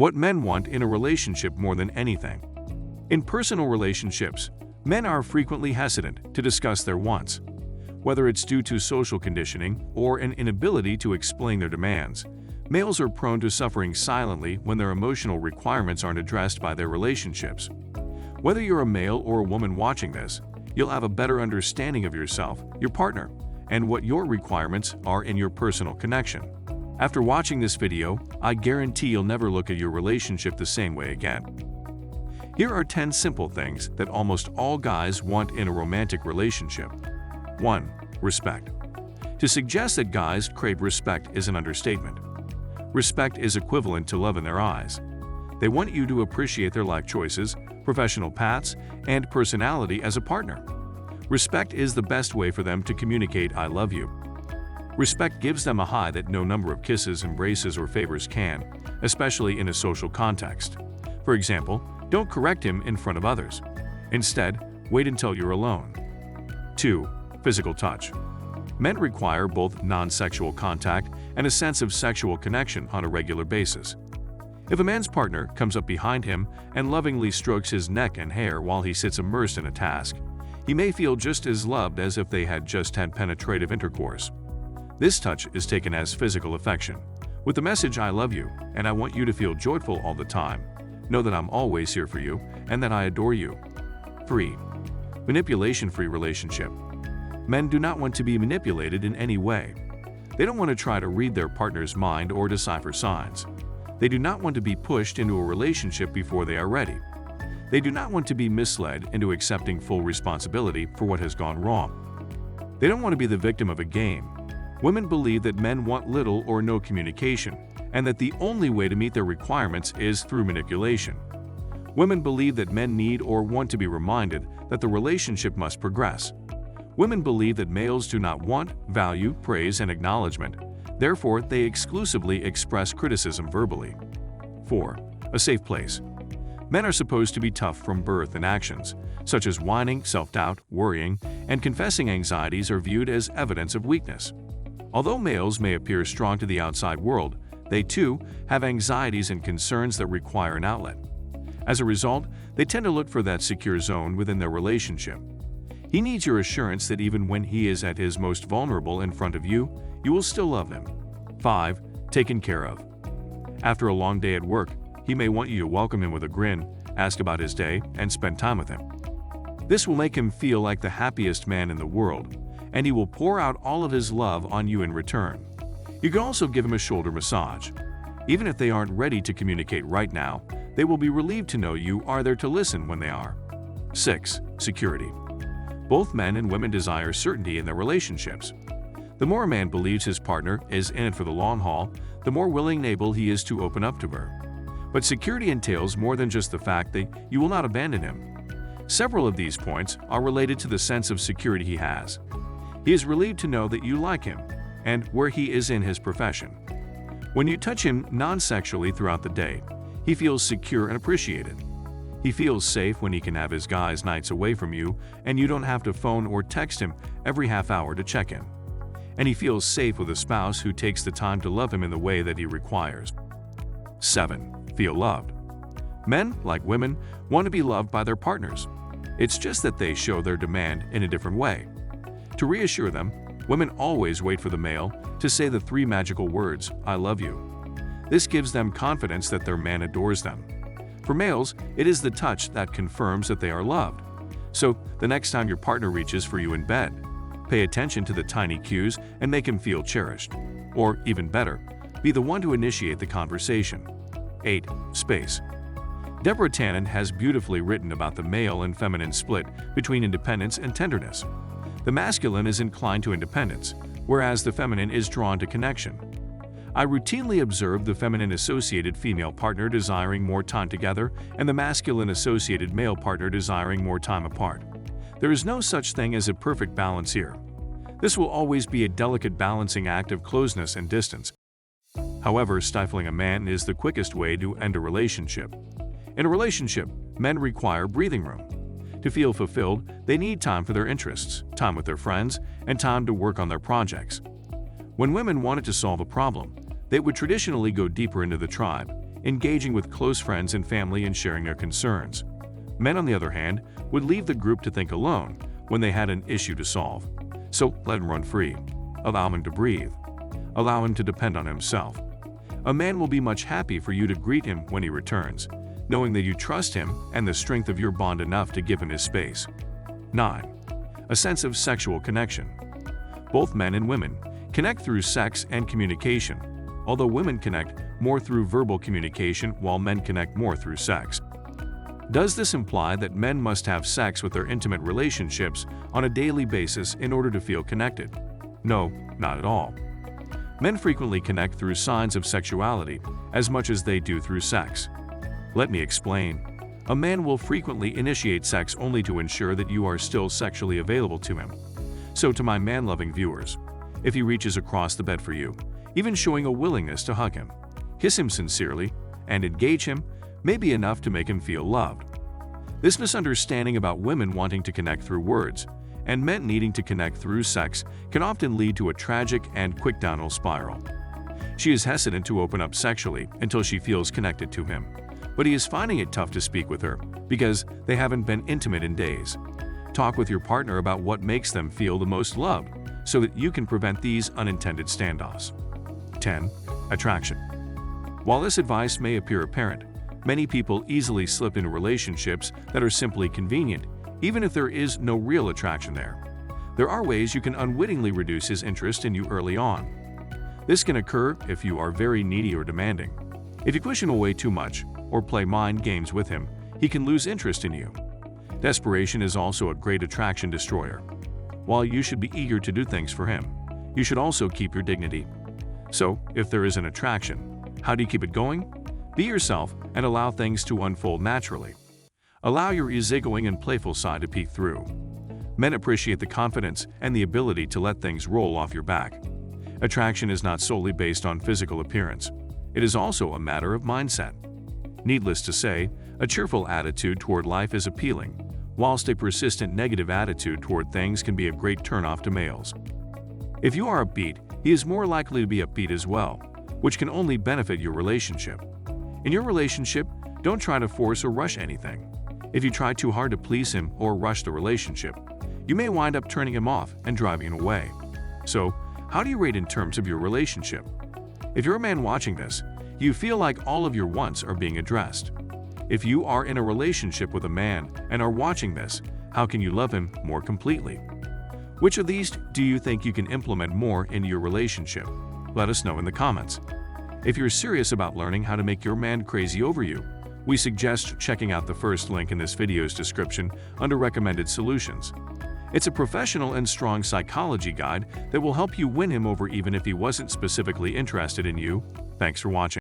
What men want in a relationship more than anything. In personal relationships, men are frequently hesitant to discuss their wants. Whether it's due to social conditioning or an inability to explain their demands, males are prone to suffering silently when their emotional requirements aren't addressed by their relationships. Whether you're a male or a woman watching this, you'll have a better understanding of yourself, your partner, and what your requirements are in your personal connection. After watching this video, I guarantee you'll never look at your relationship the same way again. Here are 10 simple things that almost all guys want in a romantic relationship. 1. Respect. To suggest that guys crave respect is an understatement. Respect is equivalent to love in their eyes. They want you to appreciate their life choices, professional paths, and personality as a partner. Respect is the best way for them to communicate "I love you." Respect gives them a high that no number of kisses, embraces, or favors can, especially in a social context. For example, don't correct him in front of others. Instead, wait until you're alone. 2. Physical touch. Men require both non-sexual contact and a sense of sexual connection on a regular basis. If a man's partner comes up behind him and lovingly strokes his neck and hair while he sits immersed in a task, he may feel just as loved as if they had just had penetrative intercourse. This touch is taken as physical affection, with the message "I love you and I want you to feel joyful all the time. Know that I'm always here for you and that I adore you." 3. Manipulation-free relationship. Men do not want to be manipulated in any way. They don't want to try to read their partner's mind or decipher signs. They do not want to be pushed into a relationship before they are ready. They do not want to be misled into accepting full responsibility for what has gone wrong. They don't want to be the victim of a game. Women believe that men want little or no communication, and that the only way to meet their requirements is through manipulation. Women believe that men need or want to be reminded that the relationship must progress. Women believe that males do not want, value, praise, and acknowledgement. Therefore, they exclusively express criticism verbally. 4. A safe place. Men are supposed to be tough from birth, and actions, such as whining, self-doubt, worrying, and confessing anxieties are viewed as evidence of weakness. Although males may appear strong to the outside world, they too have anxieties and concerns that require an outlet. As a result, they tend to look for that secure zone within their relationship. He needs your assurance that even when he is at his most vulnerable in front of you, you will still love him. 5. Taken care of. After a long day at work, he may want you to welcome him with a grin, ask about his day, and spend time with him. This will make him feel like the happiest man in the world, and he will pour out all of his love on you in return. You can also give him a shoulder massage. Even if they aren't ready to communicate right now, they will be relieved to know you are there to listen when they are. 6. Security. Both men and women desire certainty in their relationships. The more a man believes his partner is in it for the long haul, the more willing and able he is to open up to her. But security entails more than just the fact that you will not abandon him. Several of these points are related to the sense of security he has. He is relieved to know that you like him and where he is in his profession. When you touch him non-sexually throughout the day, he feels secure and appreciated. He feels safe when he can have his guys' nights away from you and you don't have to phone or text him every half hour to check in. And he feels safe with a spouse who takes the time to love him in the way that he requires. 7. Feel loved. Men, like women, want to be loved by their partners. It's just that they show their demand in a different way. To reassure them, women always wait for the male to say the 3 magical words, "I love you." This gives them confidence that their man adores them. For males, it is the touch that confirms that they are loved. So, the next time your partner reaches for you in bed, pay attention to the tiny cues and make him feel cherished. Or, even better, be the one to initiate the conversation. 8. Space. Deborah Tannen has beautifully written about the male and feminine split between independence and tenderness. The masculine is inclined to independence, whereas the feminine is drawn to connection. I routinely observe the feminine-associated female partner desiring more time together and the masculine-associated male partner desiring more time apart. There is no such thing as a perfect balance here. This will always be a delicate balancing act of closeness and distance. However, stifling a man is the quickest way to end a relationship. In a relationship, men require breathing room. To feel fulfilled, they need time for their interests, time with their friends, and time to work on their projects. When women wanted to solve a problem, they would traditionally go deeper into the tribe, engaging with close friends and family and sharing their concerns. Men, on the other hand, would leave the group to think alone when they had an issue to solve. So let him run free. Allow him to breathe. Allow him to depend on himself. A man will be much happy for you to greet him when he returns, knowing that you trust him and the strength of your bond enough to give him his space. 9. A sense of sexual connection. Both men and women connect through sex and communication, although women connect more through verbal communication while men connect more through sex. Does this imply that men must have sex with their intimate relationships on a daily basis in order to feel connected? No, not at all. Men frequently connect through signs of sexuality as much as they do through sex. Let me explain. A man will frequently initiate sex only to ensure that you are still sexually available to him. So to my man-loving viewers, if he reaches across the bed for you, even showing a willingness to hug him, kiss him sincerely, and engage him may be enough to make him feel loved. This misunderstanding about women wanting to connect through words and men needing to connect through sex can often lead to a tragic and quick downhill spiral. She is hesitant to open up sexually until she feels connected to him, but he is finding it tough to speak with her because they haven't been intimate in days. Talk with your partner about what makes them feel the most loved so that you can prevent these unintended standoffs. 10. Attraction. While this advice may appear apparent, many people easily slip into relationships that are simply convenient, even if there is no real attraction there. There are ways you can unwittingly reduce his interest in you early on. This can occur if you are very needy or demanding. If you push him away too much or play mind games with him, he can lose interest in you. Desperation is also a great attraction destroyer. While you should be eager to do things for him, you should also keep your dignity. So, if there is an attraction, how do you keep it going? Be yourself and allow things to unfold naturally. Allow your easygoing and playful side to peek through. Men appreciate the confidence and the ability to let things roll off your back. Attraction is not solely based on physical appearance. It is also a matter of mindset. Needless to say, a cheerful attitude toward life is appealing, whilst a persistent negative attitude toward things can be a great turnoff to males. If you are upbeat, he is more likely to be upbeat as well, which can only benefit your relationship. In your relationship, don't try to force or rush anything. If you try too hard to please him or rush the relationship, you may wind up turning him off and driving him away. So, how do you rate in terms of your relationship? If you're a man watching this, you feel like all of your wants are being addressed. If you are in a relationship with a man and are watching this, how can you love him more completely? Which of these do you think you can implement more into your relationship? Let us know in the comments. If you're serious about learning how to make your man crazy over you, we suggest checking out the first link in this video's description under Recommended Solutions. It's a professional and strong psychology guide that will help you win him over even if he wasn't specifically interested in you. Thanks for watching.